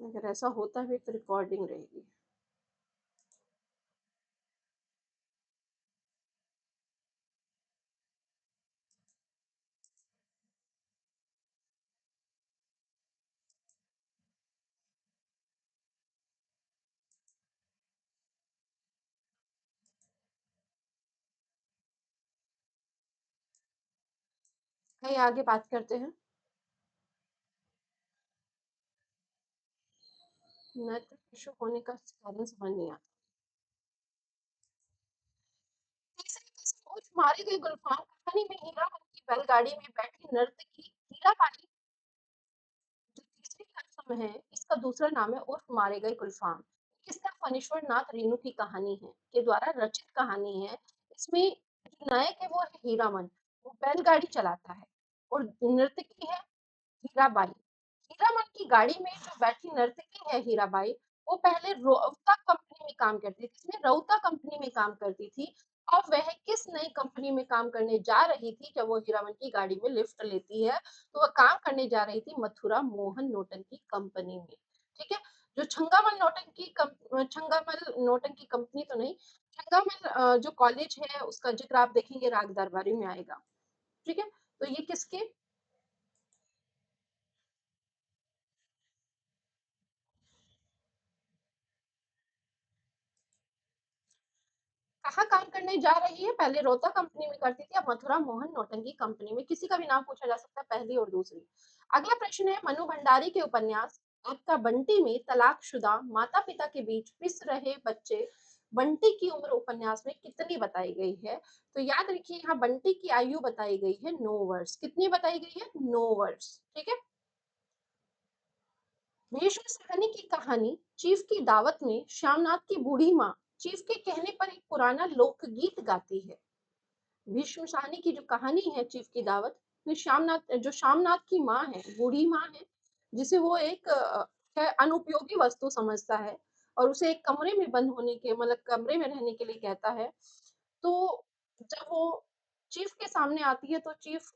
अगर ऐसा होता भी तो रिकॉर्डिंग रहेगी। कहीं आगे बात करते हैं। नेटवर्क इशू होने का कारण समझ नहीं आता। तीसरी किस्म उर्फ मारी गई गुलफाम कहानी में हीरामन की बैलगाड़ी में बैठी नर्तकी हीराबाई जो तीसरी किस्म है, इसका दूसरा नाम है उर्फ मारे गए गुलफाम। किसका फणीश्वर नाथ रेणु की कहानी है, के द्वारा रचित कहानी है। इसमें जो नायक है वो है हीरामन, वो बैलगाड़ी चलाता है और नर्तकी है हीराबाई। हीरामन की गाड़ी में जो बैठी नर्तकी है हीराबाई, वो पहले रोहता कंपनी में काम करती थी। इसमें रोहता कंपनी में काम करती थी। अब वह किस नई कंपनी में काम करने जा रही थी जब वो हीरामन की गाड़ी में लिफ्ट लेती है, तो वह काम करने जा रही थी मथुरा मोहन नौटंकी कंपनी में। ठीक है। जो छंगामल नौटंकी छंगामल नौटंकी कंपनी तो नहीं, छंगामल जो कॉलेज है उसका जिक्र आप देखेंगे राग दरबारी में आएगा। ठीक है। तो ये किसके कहाँ काम करने जा रही है? पहले रोहता कंपनी में करती थी, अब मथुरा मोहन नौटंकी कंपनी में। किसी का भी नाम पूछा जा सकता है, पहली और दूसरी। अगला प्रश्न है मनु भंडारी के उपन्यास आपका बंटी में तलाकशुदा माता पिता के बीच पिस रहे बच्चे बंटी की उम्र उपन्यास में कितनी बताई गई है? तो याद रखिए यहाँ बंटी की आयु बताई गई है 9 वर्ष। कितनी बताई गई है? 9 वर्ष। ठीक है। भीष्म सहनी की कहानी चीफ की दावत में श्यामनाथ की बूढ़ी माँ चीफ के कहने पर एक पुराना लोकगीत गाती है। भीष्म शाहनी की जो कहानी है चीफ की दावत में श्यामनाथ जो श्यामनाथ की माँ है, बूढ़ी माँ है, जिसे वो एक अनुपयोगी वस्तु समझता है और उसे एक कमरे में बंद होने के मतलब कमरे में रहने के लिए कहता है। तो जब वो चीफ के सामने आती है तो चीफ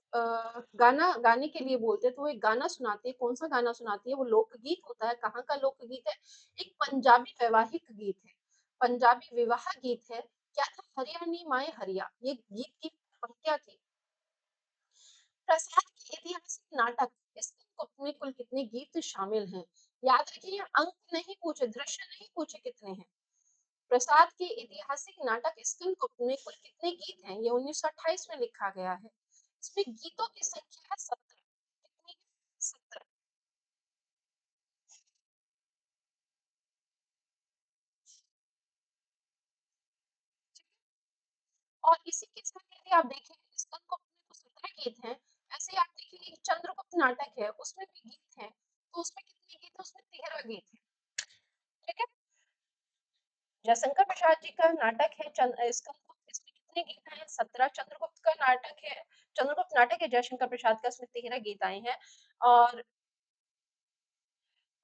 गाना गाने के लिए बोलते हैं, तो वो एक गाना सुनाती है। कौन सा गाना सुनाती है? वो लोकगीत होता है। कहाँ का लोकगीत है? एक पंजाबी वैवाहिक गीत है, पंजाबी विवाह गीत है। क्या था? हरियाणी माए हरिया, ये गीत की पंक्तियां थी। प्रसाद के ऐतिहासिक नाटक इसमें कुल कितने गीत शामिल हैं? याद रखिए अंक नहीं पूछे, दृश्य नहीं पूछे कितने हैं। प्रसाद के ऐतिहासिक नाटक स्कंदगुप्त में कुल कितने गीत हैं? ये 1928 में लिखा गया है। इसमें गीतों की संख्या है 17। कितनी है? 17। और इसी के साथ यदि आप देखें स्कंदगुप्त में तो 17 गीत हैं। ऐसे ही आप देखेंगे कि चंद्रगुप्त नाटक है उसमें भी गीत हैं, तो उसमें कितने गीत है? उसमें 13 गीत है। ठीक है। जयशंकर प्रसाद जी का नाटक है स्कंदगुप्त, इसमें कितने गीत आए हैं? 17। चंद्रगुप्त का नाटक है, चंद्रगुप्त नाटक है जयशंकर प्रसाद का, इसमें 13 गीत आए हैं। और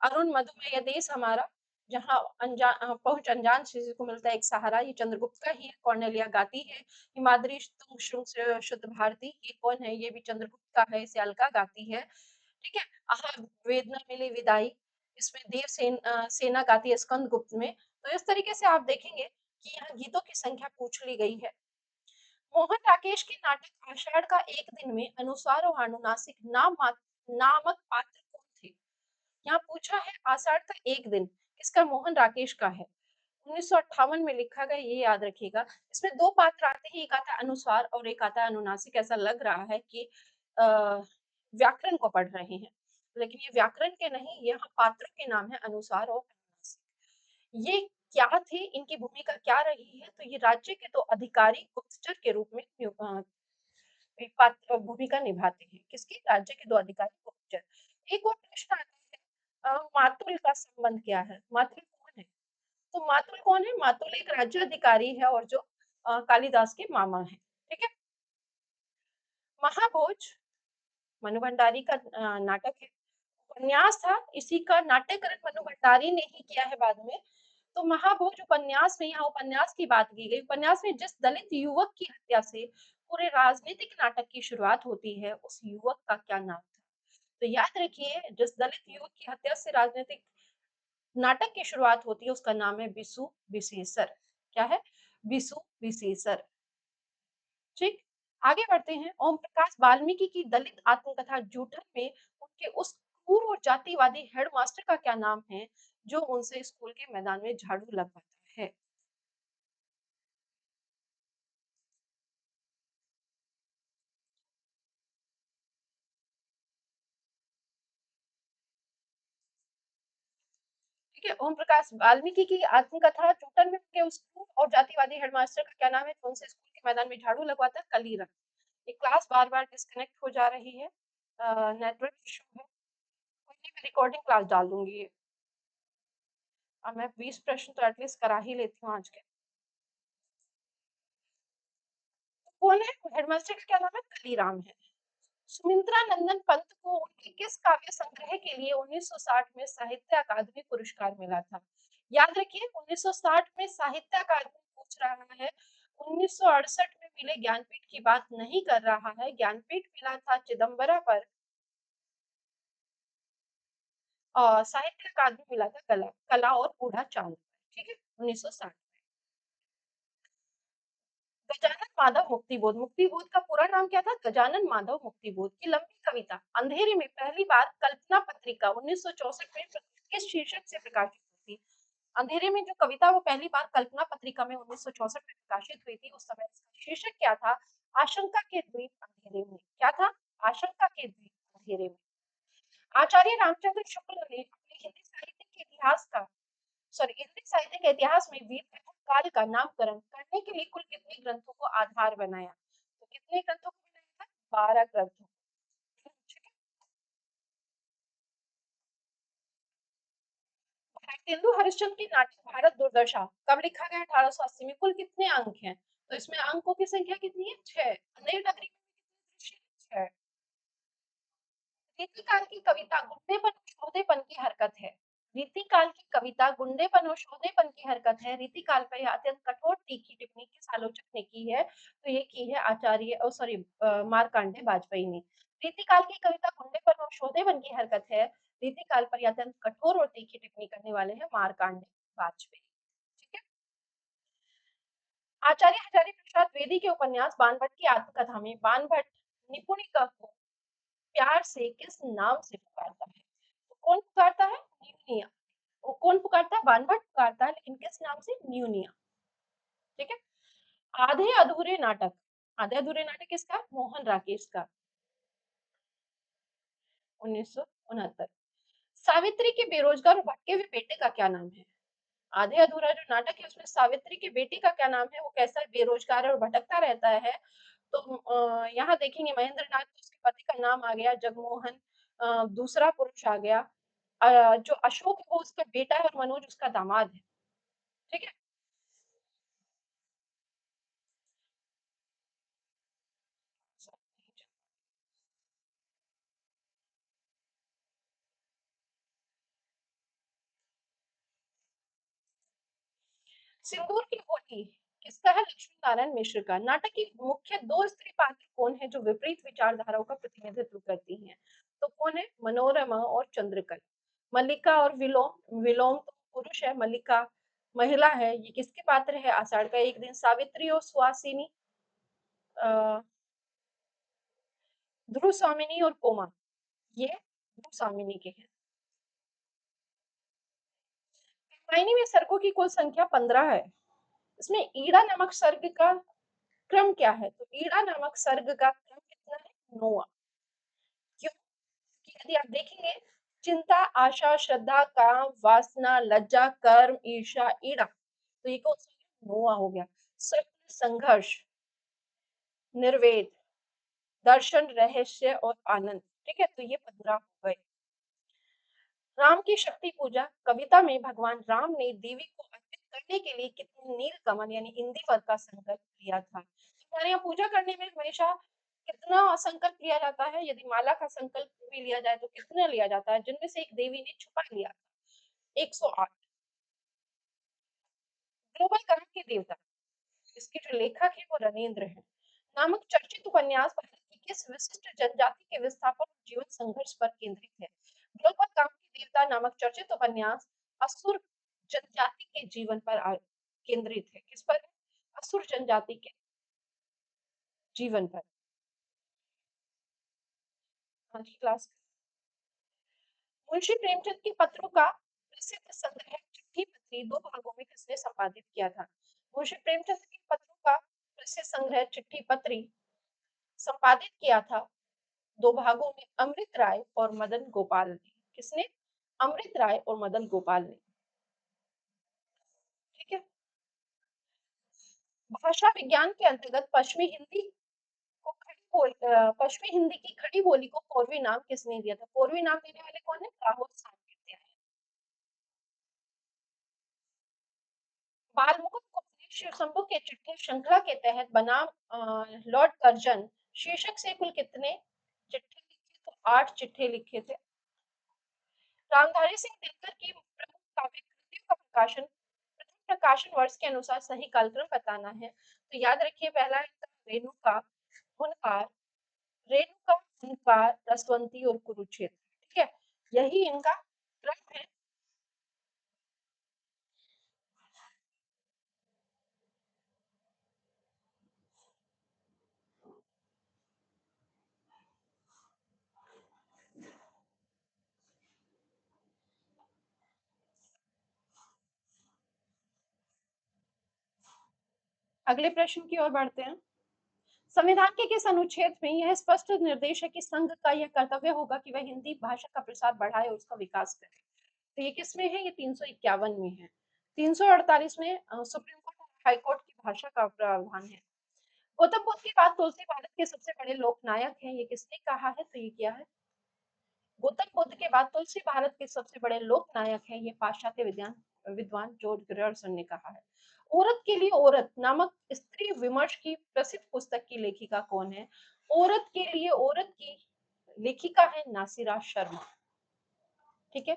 अरुण मधुमेह देश हमारा, जहाँ पहुंच अनजान शिशु को मिलता है एक सहारा, ये चंद्रगुप्त का ही है, कौर्नेलिया गाती है। हिमाद्री तुंग श्रुंग से शुद्ध भारती, ये कौन है? ये भी चंद्रगुप्त का है, इसे अलका गाती है। ठीक है। आहा वेदना मिली विदाई, इसमें सेना गाती है स्कंदगुप्त में। तो इस तरीके से आप देखेंगे कि यहाँ गीतों की संख्या पूछ ली गई है। मोहन राकेश के नाटक आषाढ़ का एक दिन में अनुस्वार और अनुनासिक नामक पात्र कौन थे? यहाँ पूछा है आषाढ़ का एक दिन, इसका मोहन राकेश का है। 1958 में लिखा गया, ये याद रखिएगा। इसमें दो पात्र आते हैं, एक आता है अनुस्वार और एक आता है अनुनासिक। ऐसा लग रहा है कि अ, व्याकरण को पढ़ रहे हैं, लेकिन ये व्याकरण के नहीं, यहाँ पात्रों के नाम है अनुस्वार और अनुनासिक। ये क्या थे, इनकी भूमिका क्या रही है? तो ये राज्य के दो अधिकारी गुप्तचर के रूप में एक पात्र भूमिका निभाते हैं। किसकी? राज्य के दो अधिकारी गुप्तचर। एक और प्रश्न आता है मातुल का संबंध क्या है? मातुल कौन है? तो मातुल कौन है? मातुल एक राज्य अधिकारी है और जो कालिदास के मामा है। ठीक है। महाभोज मनु भंडारी का नाटक है, उपन्यास था। इसी का नाट्यकरण मनु भंडारी ने ही किया है बाद में। तो महाभोज उपन्यास में, यहाँ उपन्यास की बात की गई। उपन्यास में जिस दलित युवक की हत्या से पूरे राजनीतिक नाटक की शुरुआत होती है, उस युवक का क्या नाम था? तो याद रखिए जिस दलित युवक की हत्या से राजनीतिक नाटक की शुरुआत होती है, उसका नाम है बिसु विशेषर। क्या है? बिसु विशेषर। ठीक। आगे बढ़ते हैं। ओम प्रकाश वाल्मीकि की दलित आत्मकथा जूठन में उनके उस क्रूर और जातिवादी हेडमास्टर का क्या नाम है जो उनसे स्कूल के मैदान में झाड़ू लगवाता है? ठीक है। ओम प्रकाश वाल्मीकि की आत्मकथा जूठन में उनके उस क्रूर और जातिवादी हेडमास्टर का क्या नाम है जो उनसे स्कूल के मैदान में झाड़ू लगवाता है? कलीरन। ये क्लास बार बार डिस्कनेक्ट हो जा रही है, नेटवर्क इशू है। कोई नहीं, मैं रिकॉर्डिंग क्लास डाल दूंगी। अब मैं 20 प्रश्न तो एटलीस्ट करा ही लेती हूँ आज के। कौन है हेडमास्टर का? क्या नाम है? कलीराम है। सुमित्रा नंदन पंत को उनके किस काव्य संग्रह के लिए 1960 में साहित्य अकादमी पुरस्कार मिला था? याद रखिए, 1960 में साहित्य अकादमी पूछ रहा है, 1968 में मिले ज्ञानपीठ की बात नहीं कर रहा है। ज्ञानपीठ मिला था चिदम्बरा पर और साहित्य अकादमी मिला था कला कला और बूढ़ा चांद। ठीक है, 1960। गजानन माधव मुक्तिबोध। मुक्तिबोध का पूरा नाम क्या था? गजानन माधव मुक्तिबोध की लंबी कविता अंधेरे में पहली बार कल्पना पत्रिका 1964 में किस शीर्षक से प्रकाशित हुई थी? अंधेरे में जो कविता वो पहली बार कल्पना पत्रिका में 1964 में प्रकाशित हुई थी, उस समय इसका शीर्षक क्या था? आशंका के द्वीप अंधेरे में। क्या था? आशंका के द्वीप अंधेरे में। आचार्य रामचंद्र शुक्ल ने अपने हिंदी साहित्य के इतिहास का हिंदी साहित्य के इतिहास में वीर प्रथम काल का नामकरण करने के लिए कुल कितने ग्रंथों को आधार बनाया? तो कितने ग्रंथों को बनाया था? 12 ग्रंथों। ठीक है। तेंदु हरिश्चंद्र की नाटक भारत दुर्दशा कब लिखा गया? 1880 में। कुल कितने अंक हैं? तो इसमें अंकों की संख्या कितनी है? 6। अंधेरी नगरी में कितने दृश्य हैं? 6। रीतिकाल की कविता गुंडेपन और शोधेपन की हरकत है। रीतिकाल की कविता गुंडेपन और शोधेपन की हरकत है। रीतिकाल पर यह अत्यंत कठोर तीखी टिप्पणी किस आलोचक ने की है? तो ये की है आचार्य मार्कंडे बाजपेयी ने। रीतिकाल की कविता गुंडेपन और शोधेपन की हरकत है। रीतिकाल पर यह अत्यंत कठोर और तीखी टिप्पणी करने वाले हैं मार्कंडे बाजपेयी। ठीक है। आचार्य हजारी प्रसाद द्विवेदी के उपन्यास बाणभट्ट की आत्मकथा में बाणभट्ट निपुणिका को प्यार से किस नाम से पुकारता है? तो कौन पुकारता है? न्यूनिया। वो कौन पुकारता है? बाणभट्ट पुकारता है, लेकिन किस नाम से? न्यूनिया। ठीक है। आधे अधूरे नाटक। आधे अधूरे नाटक किसका? मोहन राकेश का। 1969। सावित्री के बेरोजगार और भटके हुए बेटे का क्या नाम है? आधे अधूरा जो नाटक है उसमें सावित्री के बेटे का क्या नाम है? वो कैसा बेरोजगार और भटकता रहता है। तो यहाँ देखेंगे महेंद्र नाथ, तो उसके पति का नाम आ गया जगमोहन। दूसरा पुरुष आ गया जो अशोक है वो उसका बेटा है और मनोज उसका दामाद है। ठीक है। सिंदूर की होली किसका है? लक्ष्मी नारायण मिश्र का। नाटक की मुख्य दो स्त्री पात्र कौन है जो विपरीत विचारधाराओं का प्रतिनिधित्व करती हैं? तो कौन है? मनोरमा और चंद्रकला। मल्लिका और विलोम। विलोम तो पुरुष है, मल्लिका महिला है। ये किसके पात्र है? आषाढ़ का एक दिन। सावित्री और सुहासिनी ध्रुव स्वामिनी और कोमा, ये ध्रुव स्वामिनी के हैं। रामायणी में सर्गों की कुल संख्या 15 है। इसमें ईड़ा नामक सर्ग का क्रम क्या है? तो ईड़ा नामक सर्ग का क्रम कितना है? 9। क्यों? कि यदि आप देखेंगे, चिंता, आशा, श्रद्धा, काम, वासना, लज्जा, कर्म, ईर्षा, ईड़ा, तो ये कौन सा? 9 हो गया। सत्य, संघर्ष, निर्वेद, दर्शन, रहस्य और आनंद। ठीक है, तो ये 15 हो गए। राम की शक्ति पूजा कविता में भगवान राम ने देवी को अर्पित करने के लिए कितने नील कमल यानी इंदिवर का संकल्प लिया था? हमारे यहाँ पूजा करने में हमेशा कितना संकल्प लिया जाता है? यदि माला का संकल्प भी लिया जाए तो कितना लिया जाता है? जिनमें से एक देवी ने छुपा लिया था। 108। ग्लोबल कर्म के देवता, इसके जो लेखक है वो रनेन्द्र है। नामक चर्चित उपन्यास भारत की किस विशिष्ट जनजाति के विस्थापन और जीवन संघर्ष पर केंद्रित है? ग्लोबल काम के देवता नामक चर्चित उपन्यास असुर जनजाति के जीवन पर केंद्रित है। किस पर? असुर जनजाति के जीवन पर। हाँ जी, क्लास। मुंशी प्रेमचंद के पत्रों का प्रसिद्ध संग्रह चिट्ठी पत्री दो भागों में किसने संपादित किया था? मुंशी प्रेमचंद के पत्रों का प्रसिद्ध संग्रह चिट्ठी पत्री संपादित किया था दो भागों में अमृत राय और मदन गोपाल ने। किसने? अमृत राय और मदन गोपाल ने। ठीक है। भाषा विज्ञान के अंतर्गत पश्चिमी हिंदी को पश्चिमी हिंदी की खड़ी बोली को पूर्वी नाम किसने दिया था? पूर्वी नाम देने वाले कौन है? राहुल सांकृत्य है। बाल मुकुंद गुप्त ने शिव शंभू के चिट्ठी श्रृंखला के तहत बनाम लॉर्ड कर्जन शीर्षक से कुल कितने चिट्ठे लिखे? तो 8 चिट्ठे लिखे थे। रामधारी सिंह दिनकर की प्रमुख काव्य कृतियों का प्रकाशन प्रथम प्रकाशन वर्ष के अनुसार सही कालक्रम बताना है। तो याद रखिए, पहला है रेणुका, हुनकार, रेणुका, हुनकार, रसवंती और कुरुक्षेत्र। ठीक है, यही इनका क्रम है। अगले प्रश्न की ओर बढ़ते हैं। संविधान के किस अनुच्छेद में यह स्पष्ट निर्देश है कि संघ का यह कर्तव्य होगा कि वह हिंदी भाषा का प्रसार बढ़ाए और उसका विकास करे? तो ये किसमें है? ये 351 में है। 348 में सुप्रीम कोर्ट और हाई कोर्ट की भाषा का प्रावधान है। गौतम बुद्ध के बाद तुलसी भारत के सबसे बड़े लोकनायक हैं, ये किसने कहा है? तो ये क्या है? गौतम बुद्ध के बाद तुलसी भारत के सबसे बड़े लोकनायक हैं, ये पाश्चात्य विद्वान विद्वान जॉर्ज ग्रियर्सन ने कहा है। औरत के लिए औरत नामक स्त्री विमर्श की प्रसिद्ध पुस्तक की लेखिका कौन है? औरत के लिए औरत की लेखिका है नासिरा शर्मा। ठीक है।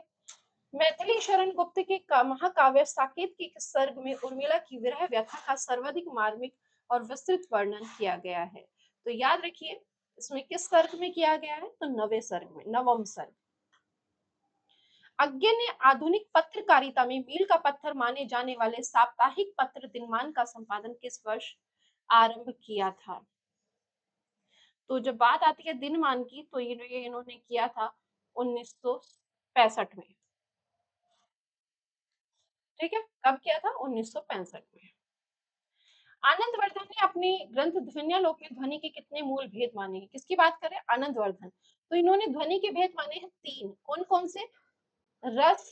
मैथिली शरण गुप्त के महाकाव्य साकेत के सर्ग में उर्मिला की विरह व्यथा का सर्वाधिक मार्मिक और विस्तृत वर्णन किया गया है। तो याद रखिए, इसमें किस सर्ग में किया गया है? तो नवे सर्ग में, नवम सर्ग। अज्ञे ने आधुनिक पत्रकारिता में मील का पत्थर माने जाने वाले साप्ताहिक पत्र दिनमान का संपादन किस वर्ष आरंभ किया था? तो जब बात आती है दिनमान की, तो ये इन्होंने किया था 1965 में। ठीक है, कब किया था? 1965 में। आनंदवर्धन ने अपने ग्रंथ ध्वन्यालोक में ध्वनि के कितने मूल भेद माने हैं? किसकी बात करें? आनंदवर्धन। तो इन्होंने ध्वनि के भेद माने हैं 3। कौन कौन से? रस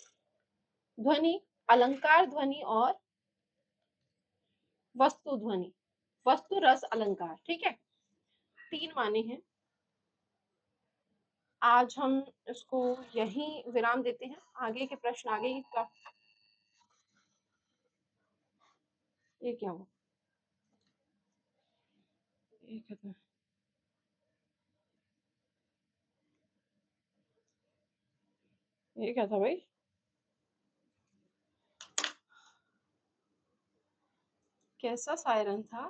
ध्वनि, अलंकार ध्वनि और वस्तु ध्वनि। वस्तु, रस, अलंकार। ठीक है, 3 माने हैं। आज हम इसको यहीं विराम देते हैं। आगे के प्रश्न आगे का। ये क्या हुआ? ये क्या था? ये क्या था भाई? कैसा सायरन था?